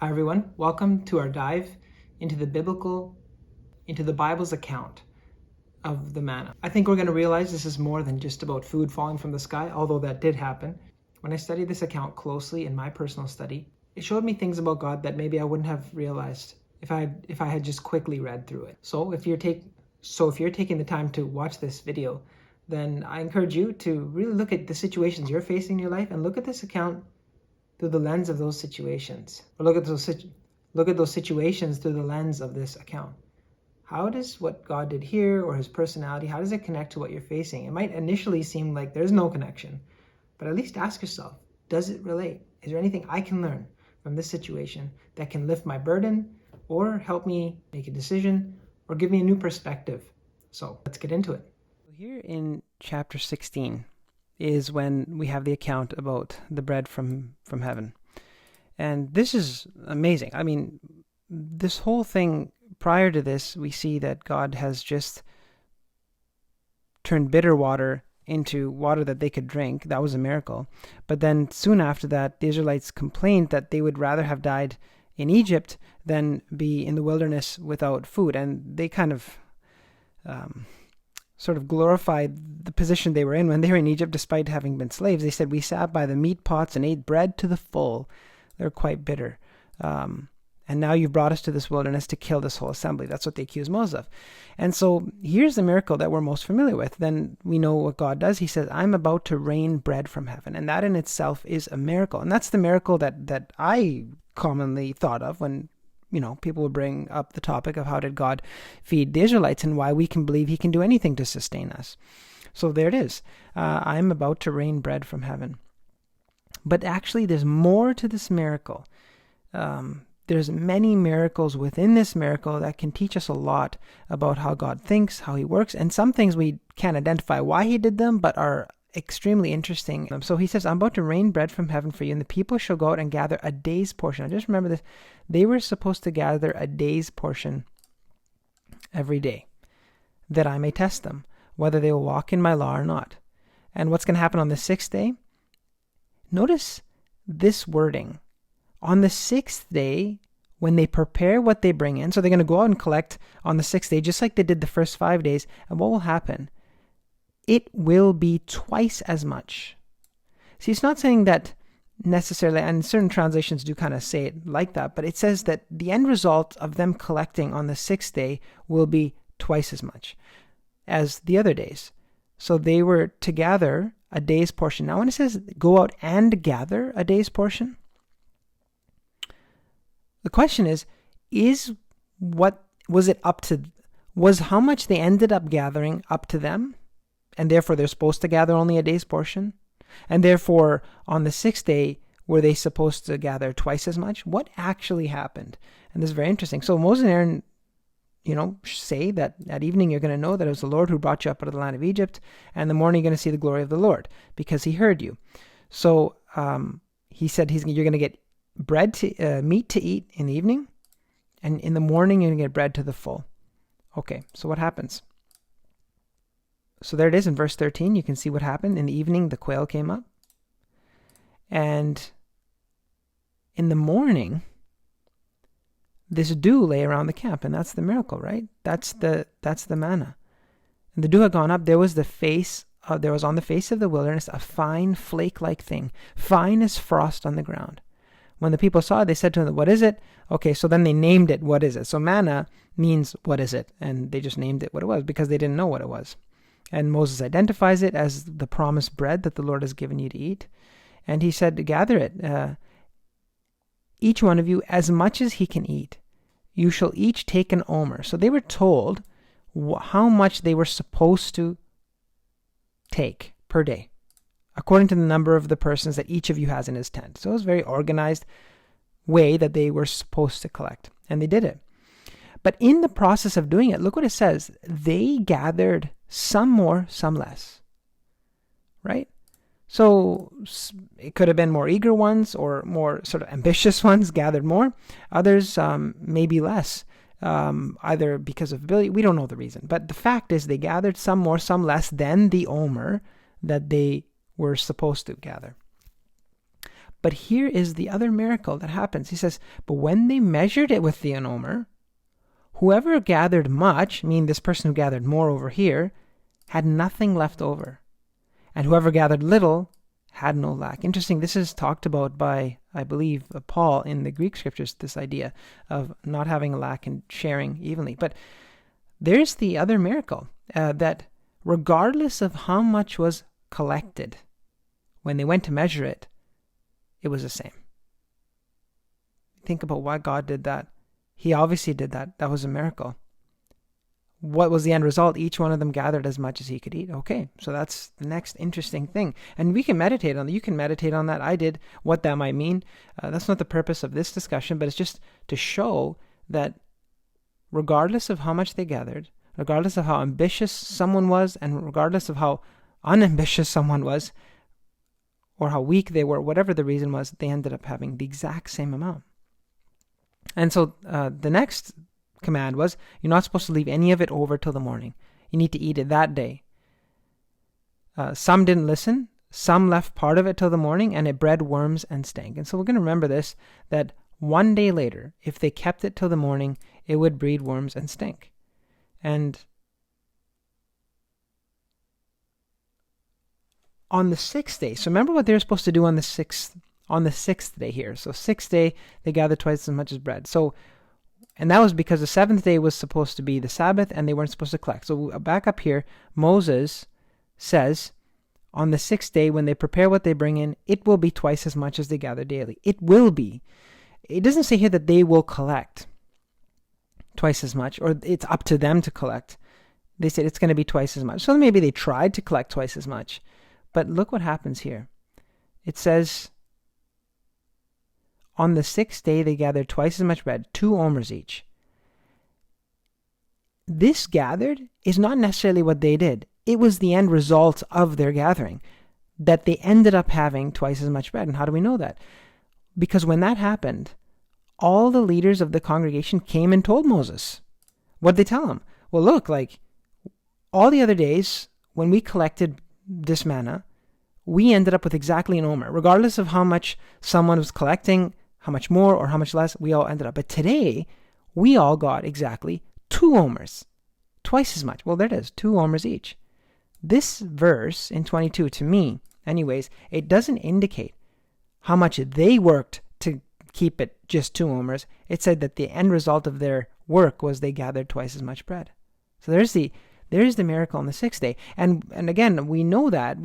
Hi everyone, welcome to our dive into the Bible's account of the manna. I think we're going to realize this is more than just about food falling from the sky, although that did happen. When I studied this account closely in my personal study, it showed me things about God that maybe I wouldn't have realized if I had just quickly read through it. So if you're taking the time to watch this video, then I encourage you to really look at the situations you're facing in your life and look at this account through the lens of those situations, or look at those situations through the lens of this account. How does what God did here, or his personality, how does it connect to what you're facing? It might initially seem like there's no connection, but at least ask yourself, does it relate? Is there anything I can learn from this situation that can lift my burden, or help me make a decision, or give me a new perspective? So let's get into it. Here in chapter 16 is when we have the account about the bread from heaven. And this is amazing. I mean, this whole thing, prior to this, we see that God has just turned bitter water into water that they could drink. That was a miracle. But then soon after that, the Israelites complained that they would rather have died in Egypt than be in the wilderness without food. And they kind of sort of glorified the position they were in when they were in Egypt, despite having been slaves. They said, "We sat by the meat pots and ate bread to the full." They're quite bitter. And now you've brought us to this wilderness to kill this whole assembly. That's what they accuse Moses of. And so here's the miracle that we're most familiar with. Then we know what God does. He says, "I'm about to rain bread from heaven." And that in itself is a miracle. And that's the miracle that I commonly thought of when people would bring up the topic of how did God feed the Israelites and why we can believe he can do anything to sustain us. So there it is. I'm about to rain bread from heaven. But actually, there's more to this miracle. There's many miracles within this miracle that can teach us a lot about how God thinks, how he works, and some things we can't identify why he did them, but are extremely interesting. So he says, "I'm about to rain bread from heaven for you, and the people shall go out and gather a day's portion." Now just remember this. They were supposed to gather a day's portion every day, that I may test them, whether they will walk in my law or not. And what's going to happen on the sixth day? Notice this wording. On the sixth day, when they prepare what they bring in, so they're going to go out and collect on the sixth day, just like they did the first 5 days. And what will happen? It will be twice as much. See, it's not saying that necessarily, and certain translations do kind of say it like that, but it says that the end result of them collecting on the sixth day will be twice as much as the other days. So they were to gather a day's portion. Now when it says go out and gather a day's portion, the question is was how much they ended up gathering up to them? And therefore they're supposed to gather only a day's portion? And therefore on the sixth day, were they supposed to gather twice as much? What actually happened? And this is very interesting. So Moses and Aaron, say that at evening you're going to know that it was the Lord who brought you up out of the land of Egypt, and in the morning you're going to see the glory of the Lord, because he heard you. So he said you're going to get meat to eat in the evening, and in the morning you're going to get bread to the full. Okay, so what happens? So there it is in verse 13. You can see what happened. In the evening, the quail came up. And in the morning, this dew lay around the camp. And that's the miracle, right? That's the manna. And the dew had gone up. There was on the face of the wilderness a fine flake-like thing, fine as frost on the ground. When the people saw it, they said to him, "What is it?" Okay, so then they named it, "What is it?" So manna means, "What is it?" And they just named it what it was because they didn't know what it was. And Moses identifies it as the promised bread that the Lord has given you to eat. And he said, "Gather it, each one of you, as much as he can eat. You shall each take an omer." So they were told how much they were supposed to take per day, according to the number of the persons that each of you has in his tent. So it was a very organized way that they were supposed to collect. And they did it. But in the process of doing it, look what it says. They gathered some more, some less. Right? So it could have been more eager ones or more sort of ambitious ones gathered more. Others maybe less, either because of ability. We don't know the reason. But the fact is they gathered some more, some less than the omer that they were supposed to gather. But here is the other miracle that happens. He says, but when they measured it with the omer, whoever gathered much, meaning this person who gathered more over here, had nothing left over. And whoever gathered little had no lack. Interesting, this is talked about by, I believe, Paul in the Greek scriptures, this idea of not having a lack and sharing evenly. But there's the other miracle, that regardless of how much was collected, when they went to measure it, it was the same. Think about why God did that. He obviously did that. That was a miracle. What was the end result? Each one of them gathered as much as he could eat. Okay, so that's the next interesting thing. And we can meditate on that. You can meditate on that. I did, what that might mean. That's not the purpose of this discussion, but it's just to show that regardless of how much they gathered, regardless of how ambitious someone was, and regardless of how unambitious someone was, or how weak they were, whatever the reason was, they ended up having the exact same amount. And so the next command was, you're not supposed to leave any of it over till the morning. You need to eat it that day. Some didn't listen. Some left part of it till the morning, and it bred worms and stank. And so we're going to remember this, that one day later, if they kept it till the morning, it would breed worms and stink. And on the sixth day, so remember what they were supposed to do on the sixth day here. So sixth day, they gathered twice as much as bread. So, and that was because the seventh day was supposed to be the Sabbath, and they weren't supposed to collect. So back up here, Moses says, on the sixth day, when they prepare what they bring in, it will be twice as much as they gather daily. It will be. It doesn't say here that they will collect twice as much, or it's up to them to collect. They said it's going to be twice as much. So maybe they tried to collect twice as much. But look what happens here. It says, on the sixth day they gathered twice as much bread, 2 omers each. This gathered is not necessarily what they did. It was the end result of their gathering, that they ended up having twice as much bread. And how do we know that? Because when that happened, all the leaders of the congregation came and told Moses. What did they tell him? Well, look, like all the other days when we collected this manna, we ended up with exactly an omer. Regardless of how much someone was collecting, how much more or how much less, we all ended up. But today, we all got exactly 2 omers. Twice as much. Well, there it is, 2 omers each. This verse in 22, to me, anyways, it doesn't indicate how much they worked to keep it just 2 omers. It said that the end result of their work was they gathered twice as much bread. So there's the miracle on the sixth day. And again, we know that.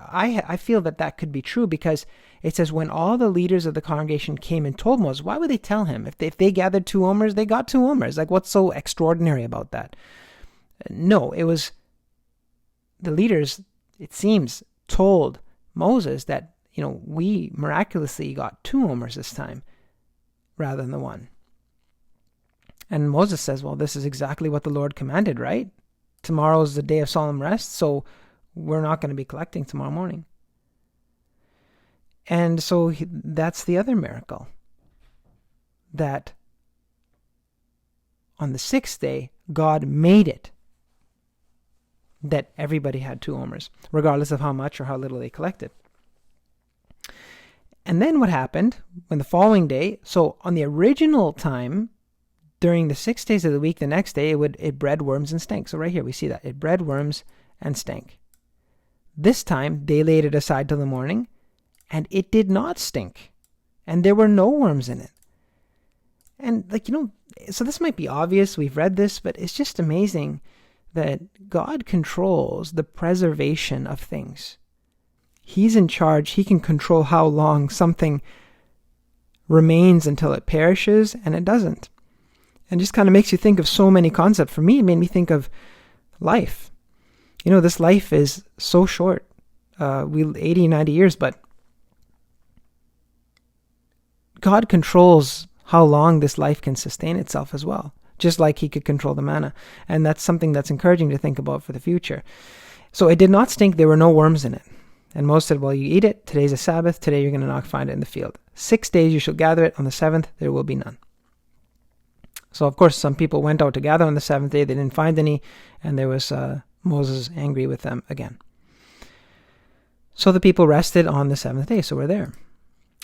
I feel that could be true because it says when all the leaders of the congregation came and told Moses, why would they tell him? If they gathered 2 omers, they got 2 omers. Like, what's so extraordinary about that? No, it was the leaders, it seems, told Moses that, we miraculously got 2 omers this time rather than the 1. And Moses says, well, this is exactly what the Lord commanded, right? Tomorrow's the day of solemn rest, so we're not going to be collecting tomorrow morning. And so that's the other miracle, that on the sixth day, God made it that everybody had 2 omers, regardless of how much or how little they collected. And then what happened when the following day, so on the original time, during the 6 days of the week, the next day, it bred worms and stank. So right here, we see that. It bred worms and stank. This time, they laid it aside till the morning, and it did not stink. And there were no worms in it. And so this might be obvious. We've read this, but it's just amazing that God controls the preservation of things. He's in charge. He can control how long something remains until it perishes, and it doesn't. And just kind of makes you think of so many concepts. For me, it made me think of life. This life is so short. 80, 90 years, but God controls how long this life can sustain itself as well, just like he could control the manna. And that's something that's encouraging to think about for the future. So it did not stink. There were no worms in it. And Moses said, well, you eat it. Today's a Sabbath. Today you're going to not find it in the field. 6 days you shall gather it. On the 7th, there will be none. So, of course, some people went out to gather on the 7th day. They didn't find any, and there was Moses angry with them again. So the people rested on the 7th day, so we're there.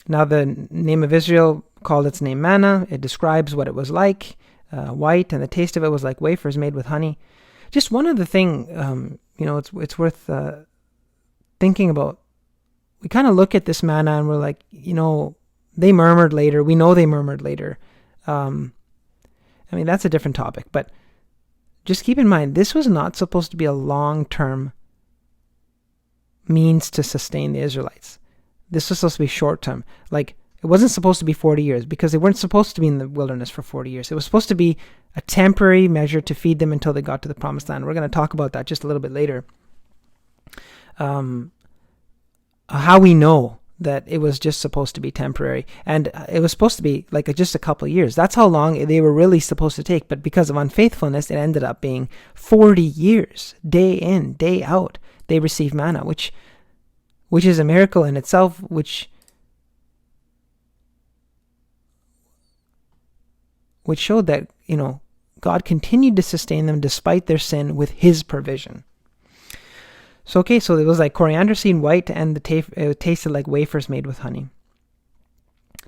Now the name of Israel called its name manna. It describes what it was like, white, and the taste of it was like wafers made with honey. Just one other thing, it's worth thinking about. We kind of look at this manna and we're like, they murmured later. We know they murmured later. That's a different topic, but just keep in mind, this was not supposed to be a long-term means to sustain the Israelites. This was supposed to be short-term. Like, it wasn't supposed to be 40 years because they weren't supposed to be in the wilderness for 40 years. It was supposed to be a temporary measure to feed them until they got to the promised land. We're going to talk about that just a little bit later. How we know that it was just supposed to be temporary. And it was supposed to be like just a couple of years. That's how long they were really supposed to take. But because of unfaithfulness, it ended up being 40 years, day in, day out. They received manna, which is a miracle in itself, which showed that, God continued to sustain them despite their sin with his provision. So it was like coriander seed, white, and it tasted like wafers made with honey.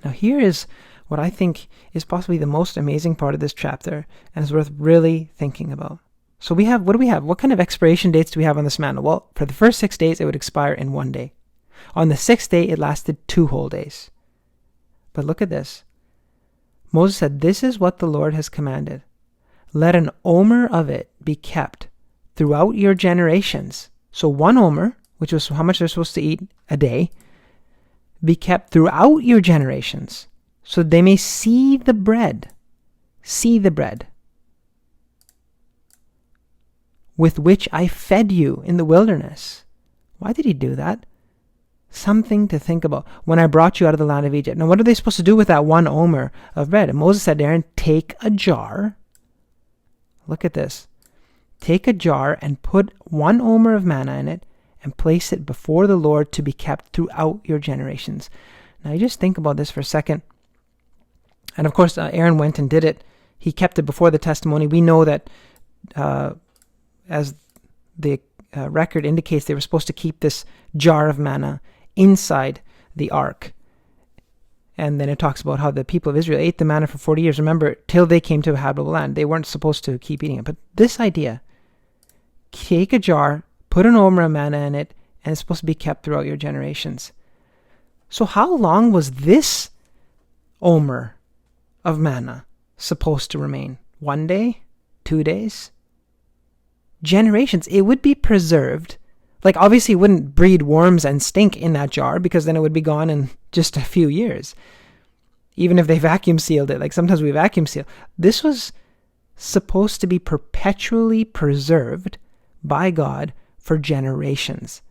Now here is what I think is possibly the most amazing part of this chapter and is worth really thinking about. So what do we have? What kind of expiration dates do we have on this manna? Well, for the first 6 days, it would expire in 1 day. On the 6th day, it lasted 2 whole days. But look at this. Moses said, "This is what the Lord has commanded. Let an omer of it be kept throughout your generations." So 1 omer, which was how much they're supposed to eat a day, be kept throughout your generations, so they may see the bread with which I fed you in the wilderness. Why did he do that? Something to think about. When I brought you out of the land of Egypt. Now, what are they supposed to do with that 1 omer of bread? And Moses said to Aaron, take a jar. Look at this. Take a jar and put 1 omer of manna in it and place it before the Lord to be kept throughout your generations. Now, you just think about this for a second. And of course, Aaron went and did it. He kept it before the testimony. We know that as the record indicates, they were supposed to keep this jar of manna inside the ark. And then it talks about how the people of Israel ate the manna for 40 years. Remember, till they came to a habitable land. They weren't supposed to keep eating it. But this idea, take a jar, put an omer of manna in it, and it's supposed to be kept throughout your generations. So how long was this omer of manna supposed to remain? 1 day? 2 days? Generations. It would be preserved. Like, obviously it wouldn't breed worms and stink in that jar, because then it would be gone in just a few years. Even if they vacuum sealed it, like sometimes we vacuum seal. This was supposed to be perpetually preserved by God for generations,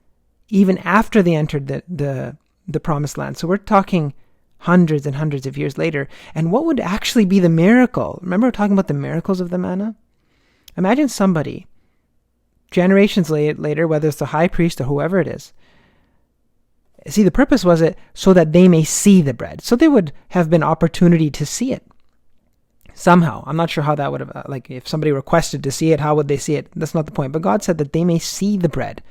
even after they entered the promised land. So we're talking hundreds and hundreds of years later. And what would actually be the miracle? Remember we're talking about the miracles of the manna? Imagine somebody generations later, whether it's the high priest or whoever it is. See, the purpose was it so that they may see the bread. So there would have been opportunity to see it somehow. I'm not sure how that would have, like if somebody requested to see it, how would they see it? That's not the point. But God said that they may see the bread.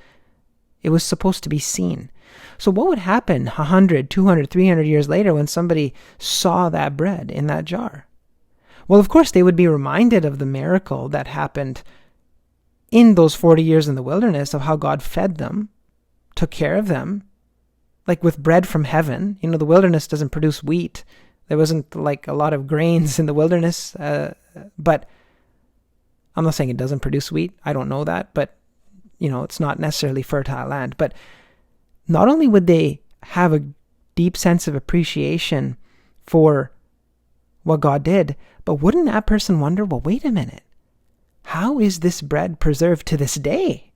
It was supposed to be seen. So what would happen 100, 200, 300 years later when somebody saw that bread in that jar? Well, of course, they would be reminded of the miracle that happened in those 40 years in the wilderness, of how God fed them, took care of them, like with bread from heaven. The wilderness doesn't produce wheat. There wasn't like a lot of grains in the wilderness, but I'm not saying it doesn't produce wheat. I don't know that, but it's not necessarily fertile land. But not only would they have a deep sense of appreciation for what God did, but wouldn't that person wonder, well, wait a minute, how is this bread preserved to this day?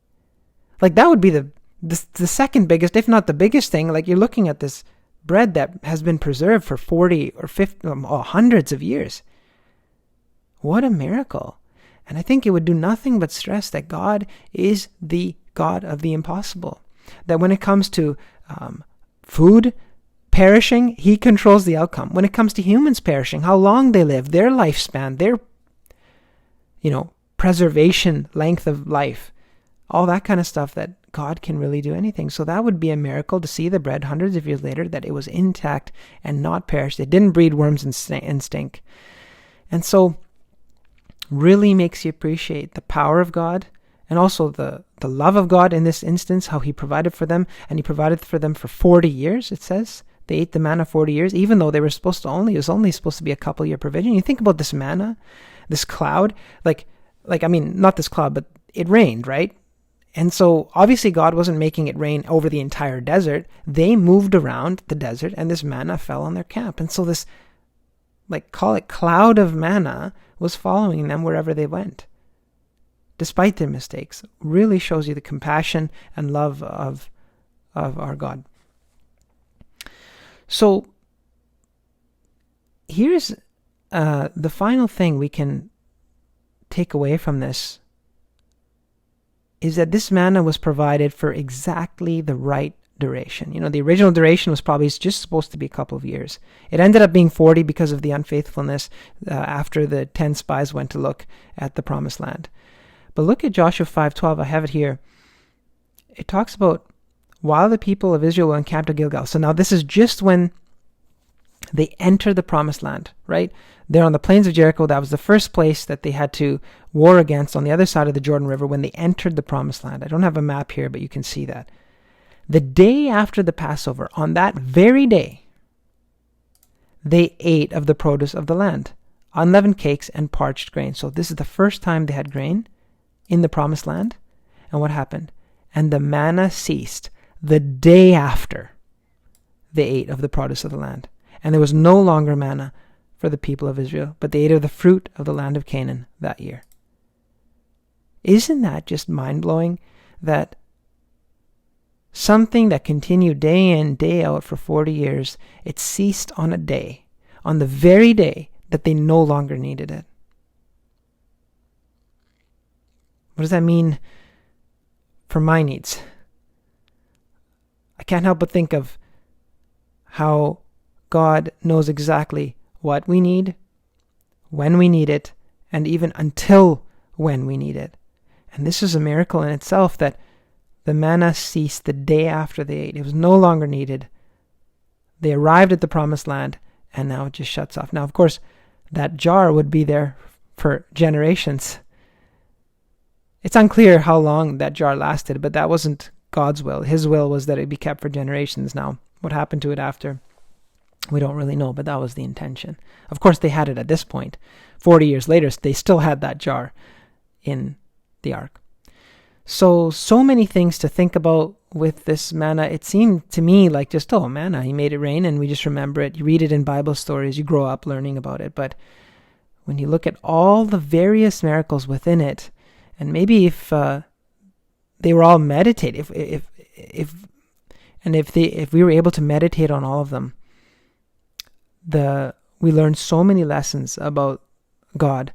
Like, that would be the second biggest, if not the biggest thing. Like, you're looking at this bread that has been preserved for 40 or 50 or hundreds of years. What a miracle. And I think it would do nothing but stress that God is the God of the impossible. That when it comes to food perishing, he controls the outcome. When it comes to humans perishing, how long they live, their lifespan, their preservation, length of life, all that kind of stuff, that God can really do anything. So that would be a miracle to see the bread hundreds of years later, that it was intact and not perished. It didn't breed worms and stink. And so really makes you appreciate the power of God, and also the love of God in this instance, how he provided for them. And he provided for them for 40 years, it says. They ate the manna 40 years, even though they were supposed to it was only supposed to be a couple year provision. You think about this manna, this cloud, not this cloud, but it rained, right? And so obviously God wasn't making it rain over the entire desert. They moved around the desert and this manna fell on their camp. And so this, call it cloud of manna, was following them wherever they went, despite their mistakes. Really shows you the compassion and love of our God. So here's the final thing we can take away from this, is that this manna was provided for exactly the right duration. The original duration was probably just supposed to be a couple of years. It ended up being 40 because of the unfaithfulness after the 10 spies went to look at the promised land. But look at Joshua 5:12. I have it here. It talks about while the people of Israel were encamped at Gilgal. So now this is just when they enter the promised land, right? They're on the plains of Jericho. That was the first place that they had to war against on the other side of the Jordan River when they entered the promised land. I don't have a map here, but you can see that. The day after the Passover, on that very day, they ate of the produce of the land, unleavened cakes and parched grain. So this is the first time they had grain in the promised land. And what happened? And the manna ceased the day after they ate of the produce of the land. And there was no longer manna for the people of Israel, but they ate of the fruit of the land of Canaan that year. Isn't that just mind-blowing? That something that continued day in, day out for 40 years, it ceased on a day, on the very day that they no longer needed it. What does that mean for my needs? I can't help but think of how God knows exactly what we need, when we need it, and even until when we need it. And this is a miracle in itself, that the manna ceased the day after they ate. It was no longer needed. They arrived at the promised land, and now it just shuts off. Now, of course, that jar would be there for generations. It's unclear how long that jar lasted, but that wasn't God's will. His will was that it be kept for generations. Now, what happened to it after, we don't really know, but that was the intention. Of course, they had it at this point. 40 years later, they still had that jar in the ark. So many things to think about with this manna. It seemed to me like just, manna, he made it rain, and we just remember it. You read it in Bible stories, you grow up learning about it. But when you look at all the various miracles within it, and maybe if they were all meditated, if we were able to meditate on all of them, we learn so many lessons about God.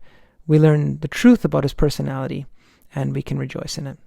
We learn the truth about his personality, and we can rejoice in it.